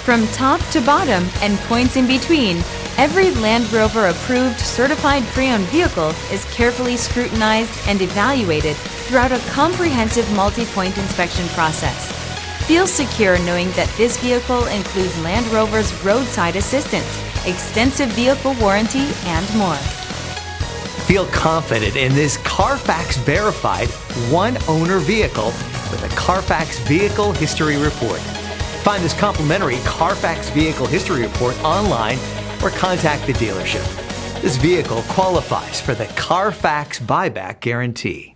From top to bottom and points in between, every Land Rover approved certified pre-owned vehicle is carefully scrutinized and evaluated throughout a comprehensive multi-point inspection process. Feel secure knowing that this vehicle includes Land Rover's roadside assistance, extensive vehicle warranty, and more. Feel confident in this Carfax verified one-owner vehicle with a Carfax Vehicle History Report. Find this complimentary Carfax Vehicle History Report online or contact the dealership. This vehicle qualifies for the Carfax Buyback Guarantee.